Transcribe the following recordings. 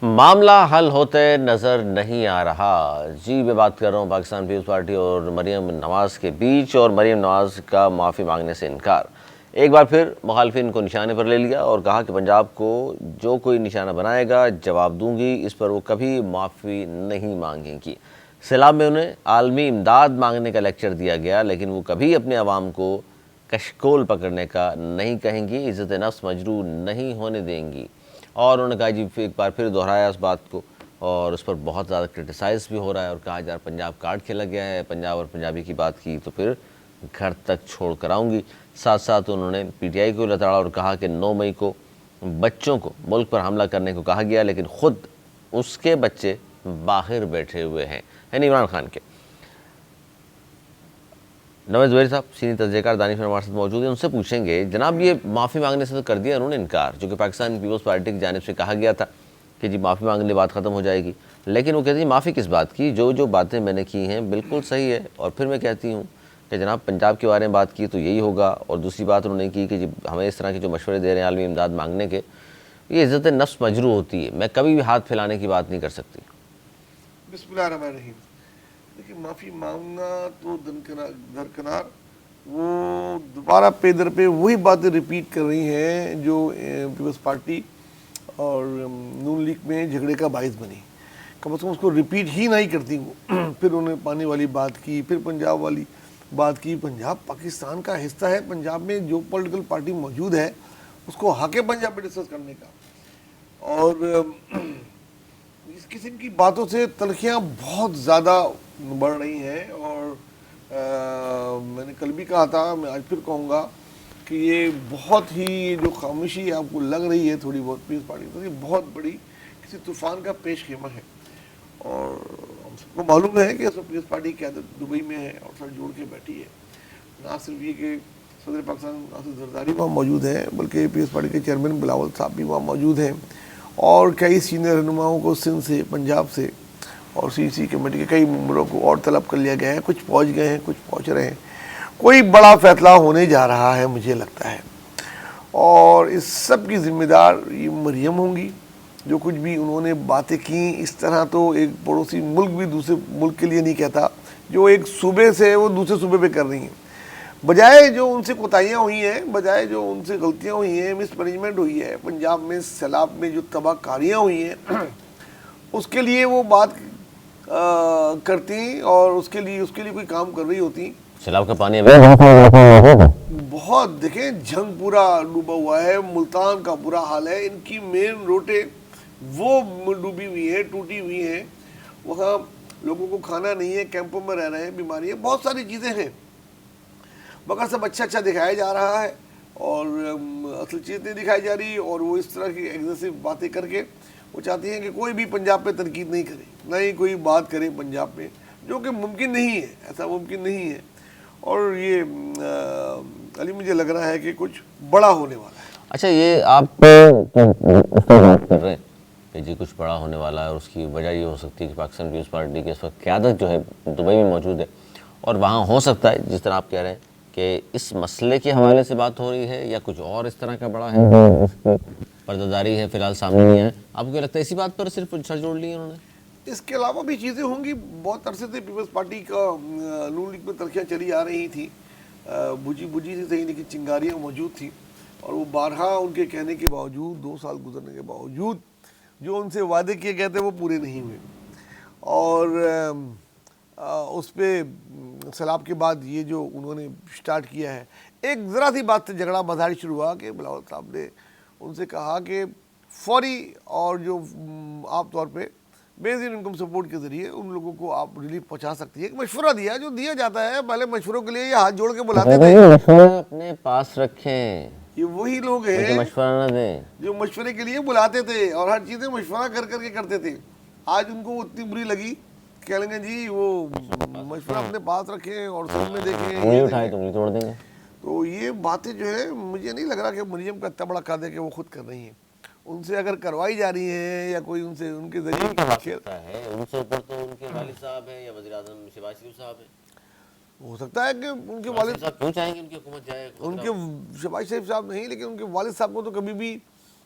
معاملہ حل ہوتے نظر نہیں آ رہا. جی میں بات کر رہا ہوں پاکستان پیپلز پارٹی اور مریم نواز کے بیچ، اور مریم نواز کا معافی مانگنے سے انکار. ایک بار پھر مخالفین کو نشانے پر لے لیا اور کہا کہ پنجاب کو جو کوئی نشانہ بنائے گا جواب دوں گی. اس پر وہ کبھی معافی نہیں مانگیں گی. سیلاب میں انہیں عالمی امداد مانگنے کا لیکچر دیا گیا، لیکن وہ کبھی اپنے عوام کو کشکول پکڑنے کا نہیں کہیں گی، عزت نفس مجروح نہیں ہونے دیں گی. اور انہوں نے کہا جی ایک بار پھر دہرایا اس بات کو، اور اس پر بہت زیادہ کرٹیسائز بھی ہو رہا ہے، اور کہا جا رہا پنجاب کارڈ کھیلا گیا ہے، پنجاب اور پنجابی کی بات کی تو پھر گھر تک چھوڑ کر آؤں گی. ساتھ ساتھ انہوں نے پی ٹی آئی کو لتاڑا اور کہا کہ 9 مئی کو بچوں کو ملک پر حملہ کرنے کو کہا گیا، لیکن خود اس کے بچے باہر بیٹھے ہوئے ہیں، یعنی عمران خان کے. نوید زبیر صاحب سینئر تجزیہ کار دانش ہمارے ساتھ موجود ہیں، ان سے پوچھیں گے جناب یہ معافی مانگنے سے تو کر دیا انہوں نے انکار، جو کہ پاکستان پیپلز پارٹی کی جانب سے کہا گیا تھا کہ جی معافی مانگنے بات ختم ہو جائے گی، لیکن وہ کہتے ہیں معافی کس بات کی، جو باتیں میں نے کی ہیں بالکل صحیح ہے. اور پھر میں کہتی ہوں کہ جناب پنجاب کے بارے میں بات کی تو یہی ہوگا. اور دوسری بات انہوں نے کی کہ جی ہمیں اس طرح کے جو مشورے دے رہے ہیں عالمی امداد مانگنے کے، یہ عزت نفس مجروح ہوتی ہے، میں کبھی بھی ہاتھ پھیلانے کی بات نہیں کر سکتی. بسم اللہ الرحمن الرحیم. دیکھیے معافی مانگنا تو درکنار، وہ دوبارہ پہ در پہ وہی باتیں ریپیٹ کر رہی ہیں جو پیپلز پارٹی اور نون لیگ میں جھگڑے کا باعث بنی. کم از کم اس کو ریپیٹ ہی نہیں کرتی وہ. پھر انہوں نے پانی والی بات کی، پھر پنجاب والی بات کی. پنجاب پاکستان کا حصہ ہے، پنجاب میں جو پولیٹیکل پارٹی موجود ہے اس کو حق ہے پنجاب پہ ڈسکس کرنے کا. اور اس قسم کی باتوں سے تلخیاں بہت زیادہ بڑھ رہی ہیں. اور میں نے کل بھی کہا تھا، میں آج پھر کہوں گا کہ یہ بہت ہی جو خاموشی آپ کو لگ رہی ہے تھوڑی بہت پیپلز پارٹی تو یہ بہت بڑی کسی طوفان کا پیش خیمہ ہے. اور ہم سب کو معلوم ہے کہ پیپلز پارٹی کی قیادت دبئی میں ہے اور سر جوڑ کے بیٹھی ہے. نہ صرف یہ کہ صدر پاکستان ناصر زرداری وہاں موجود ہیں، بلکہ پیپلز پارٹی کے چیئرمین بلاول صاحب بھی وہاں موجود ہیں، اور کئی سینئر رہنماؤں کو سندھ سے، پنجاب سے اور سی کمیٹی کے کئی ممبروں کو اور طلب کر لیا گیا ہے. کچھ پہنچ گئے ہیں، کچھ پہنچ رہے ہیں. کوئی بڑا فیصلہ ہونے جا رہا ہے مجھے لگتا ہے، اور اس سب کی ذمہ دار یہ مریم ہوں گی. جو کچھ بھی انہوں نے باتیں کی، اس طرح تو ایک پڑوسی ملک بھی دوسرے ملک کے لیے نہیں کہتا. جو ایک صوبے سے وہ دوسرے صوبے پہ کر رہی ہیں، بجائے جو ان سے کوتاہیاں ہوئی ہیں، بجائے جو ان سے غلطیاں ہوئی ہیں، مس مینجمنٹ ہوئی ہے پنجاب میں، سیلاب میں جو تباہ کاریاں ہوئی ہیں اس کے لیے وہ بات کرتی اور اس کے لیے کوئی کام کر رہی ہوتی. سیلاب کا پانی بہت دیکھیں جھنگ پورا ڈوبا ہوا ہے، ملتان کا برا حال ہے. ان کی مین روڈیں وہ ڈوبی ہوئی ہیں، ٹوٹی ہوئی ہیں. وہاں لوگوں کو کھانا نہیں ہے، کیمپوں میں رہ رہے ہیں، بیماری ہے، بہت ساری چیزیں ہیں. مگر سب اچھا دکھایا جا رہا ہے اور اصل چیز نہیں دکھائی جا رہی. اور وہ اس طرح کی ایگریسو باتیں کر کے وہ چاہتی ہیں کہ کوئی بھی پنجاب پہ تنقید نہیں کرے، نہ ہی کوئی بات کرے پنجاب پہ، جو کہ ممکن نہیں ہے، ایسا ممکن نہیں ہے. اور یہ علی مجھے لگ رہا ہے کہ کچھ بڑا ہونے والا ہے. اچھا یہ آپ اس پر بات کر رہے ہیں کہ جی کچھ بڑا ہونے والا ہے، اور اس کی وجہ یہ ہو سکتی ہے کہ پاکستان پیپلز پارٹی کی اس وقت قیادت جو ہے دبئی میں موجود ہے، اور وہاں ہو سکتا ہے جس طرح آپ کہہ رہے ہیں کہ اس مسئلے کے حوالے سے بات ہو رہی ہے، یا کچھ اور اس طرح کا بڑا ہے اس کی پردہ فی الحال سامنے نہیں ہے. آپ کو کیا لگتا ہے اسی بات پر صرف سر جوڑ لی انہوں نے؟ اس کے علاوہ بھی چیزیں ہوں گی. بہت عرصے سے پیپلز پارٹی کا نون لیگ میں تلخیاں چلی آ رہی تھیں، بجھی سے صحیح لیکن چنگاریاں موجود تھیں. اور وہ بارہا ان کے کہنے کے باوجود، 2 سال گزرنے کے باوجود جو ان سے وعدے کیے گئے تھے وہ پورے نہیں ہوئے. اور اس پہ سیلاب کے بعد یہ جو انہوں نے سٹارٹ کیا ہے، ایک ذرا سی بات سے جھگڑا بظاہر شروع ہوا کہ بلاول صاحب نے ان سے کہا کہ فوری اور جو عام طور پہ بیسک انکم سپورٹ کے ذریعے ان لوگوں کو آپ ریلیف پہنچا سکتی ہے. ایک مشورہ دیا جو دیا جاتا ہے. پہلے مشوروں کے لیے یہ ہاتھ جوڑ کے بلاتے تھے. مشورہ اپنے پاس رکھیں، یہ وہی لوگ ہیں مشورہ نہ دیں جو مشورے کے لیے بلاتے تھے اور ہر چیزیں مشورہ کر کے کرتے تھے. آج ان کو اتنی بری لگی، کہہ لیں گے جی وہ مشورہ اپنے پاس رکھیں اور سن میں دیکھیں، اٹھائے تم توڑ دیں گے. تو یہ باتیں جو ہے مجھے نہیں لگ رہا کہ مریم کا اتنا بڑا قد ہے کہ وہ خود کر رہی ہیں. ان سے اگر کروائی جا رہی ہیں یا کوئی ان سے ان کے ذریعے ہے ان سے اوپر تو ان کے والد صاحب ہیں یا وزیر اعظم شہباز شریف صاحب ہیں. ہو سکتا ہے کہ ان کے والد صاحب کیوں چاہیں گے ان کی حکومت جائے؟ ان کے شہباز شریف صاحب نہیں، لیکن ان کے والد صاحب کو تو کبھی بھی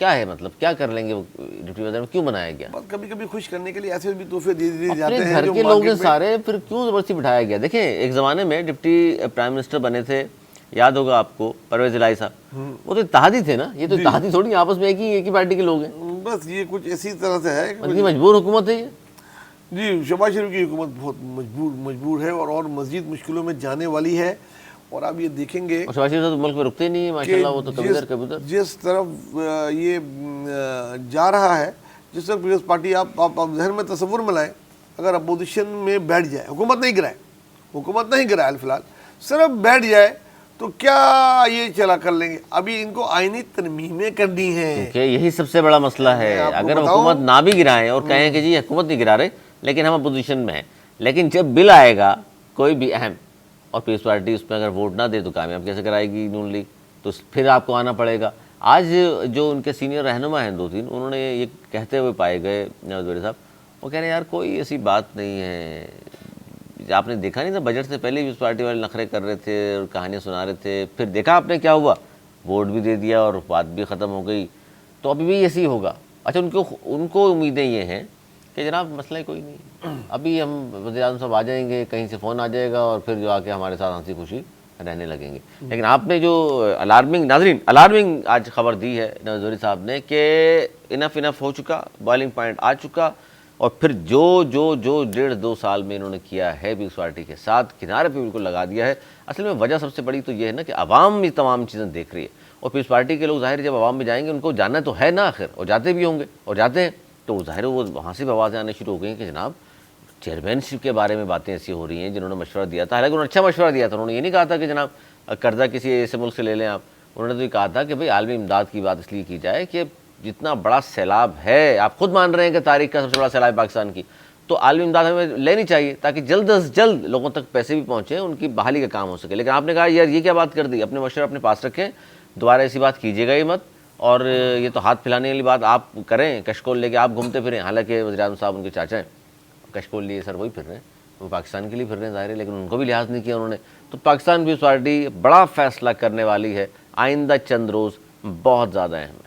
کیا ہے مطلب کیا کر لیں گے وہ ڈپٹی وزیر، کیوں بنایا گیا؟ بس کبھی کبھی خوش کرنے کے لیے ایسے بھی تحفے دے دیے جاتے اپنے ہیں گھر جو کے لوگ مارکیٹ میں سارے، پھر کیوں زبردستی بٹھایا گیا؟ دیکھیں ایک زمانے میں ڈپٹی پرائم منسٹر بنے تھے، یاد ہوگا آپ کو پرویز الہی صاحب، وہ تو اتحادی تھے نا، یہ تو اتحادی تھوڑی آپس میں ایک ہی پارٹی کے لوگ ہیں، بس یہ کچھ اسی طرح سے ہے کہ اتنی مجبور حکومت ہے یہ۔ جی شہباز شریف کی حکومت بہت مجبور ہے اور مزید مشکلوں میں جانے والی ہے، اور آپ یہ دیکھیں گے اور شہباز شریف صاحب تو ملک میں رکتے نہیں ہیں ماشاءاللہ، وہ تو کبھی ادھر کبھی ادھر۔ جس طرف یہ جا رہا ہے، جس طرف پیپلز پارٹی، آپ ذہن میں تصور میں لائیں، اگر اپوزیشن میں بیٹھ جائے، حکومت نہیں گرائے فی الحال، صرف بیٹھ جائے تو کیا یہ چلا کر لیں گے؟ ابھی ان کو آئینی ترمیمیں کرنی ہیں، کیونکہ یہی سب سے بڑا مسئلہ ہے، اگر حکومت نہ بھی گرائیں اور کہیں کہ جی حکومت نہیں گرا رہے لیکن ہم اپوزیشن میں ہیں، لیکن جب بل آئے گا کوئی بھی اہم اور پیپلز پارٹی اس پہ اگر ووٹ نہ دے تو کامیاب کیسے کرائے گی نون لیگ؟ تو پھر آپ کو آنا پڑے گا۔ آج جو ان کے سینئر رہنما ہیں 2-3، انہوں نے یہ کہتے ہوئے پائے گئے نواز وزیر صاحب، وہ کہہ رہے ہیں یار کوئی ایسی بات نہیں ہے، آپ نے دیکھا نہیں تھا بجٹ سے پہلے بھی اس پارٹی والے نخرے کر رہے تھے اور کہانیاں سنا رہے تھے، پھر دیکھا آپ نے کیا ہوا، ووٹ بھی دے دیا اور بات بھی ختم ہو گئی، تو ابھی بھی ایسے ہی ہوگا۔ اچھا ان کو امیدیں یہ ہیں کہ جناب مسئلہ کوئی نہیں، ابھی ہم وزیر اعظم صاحب آ جائیں گے، کہیں سے فون آ جائے گا اور پھر جو آ کے ہمارے ساتھ ہنسی خوشی رہنے لگیں گے۔ لیکن آپ نے جو الارمنگ آج خبر دی ہے نواز وزیر صاحب نے کہ انف ہو چکا، بوائلنگ پوائنٹ آ چکا، اور پھر جو 1.5-2 سال میں انہوں نے کیا ہے پیپلز پارٹی کے ساتھ، کنارے پہ بالکل لگا دیا ہے۔ اصل میں وجہ سب سے بڑی تو یہ ہے نا کہ عوام یہ تمام چیزیں دیکھ رہی ہے، اور پیپلز پارٹی کے لوگ ظاہر جب عوام میں جائیں گے ان کو جاننا تو ہے نا آخر، اور جاتے بھی ہوں گے اور جاتے ہیں، تو ظاہر وہ وہاں سے بھی آوازیں آنے شروع ہو گئی ہیں کہ جناب چیئرمین شپ کے بارے میں باتیں ایسی ہو رہی ہیں جنہوں نے مشورہ دیا تھا، حالانکہ انہوں نے اچھا مشورہ دیا تھا، انہوں نے یہ نہیں کہا تھا کہ جناب قرضہ کسی ایسے ملک سے لے لیں آپ، انہوں نے تو یہ کہا تھا کہ بھئی عالمی امداد کی بات اس لیے کی جائے کہ جتنا بڑا سیلاب ہے، آپ خود مان رہے ہیں کہ تاریخ کا سب سے بڑا سیلاب پاکستان کی، تو عالمی امداد ہمیں لینی چاہیے تاکہ جلد از جلد لوگوں تک پیسے بھی پہنچیں، ان کی بحالی کا کام ہو سکے۔ لیکن آپ نے کہا یار یہ کیا بات کر دی، اپنے مشورہ اپنے پاس رکھیں، دوبارہ ایسی بات کیجیے گا ہی مت، اور یہ تو ہاتھ پھیلانے والی بات آپ کریں، کشکول لے کے آپ گھومتے پھریں، حالانکہ وزیر اعظم صاحب ان کے چاچا ہیں، کشکول لیے سر وہی پھر رہے ہیں، وہ پاکستان کے لیے پھر رہے ہیں ظاہر ہے، لیکن ان کو بھی لحاظ نہیں کیا انہوں نے۔ تو پاکستان پیپلز پارٹی بڑا فیصلہ کرنے والی ہے، آئندہ چند روز بہت زیادہ اہم ہے۔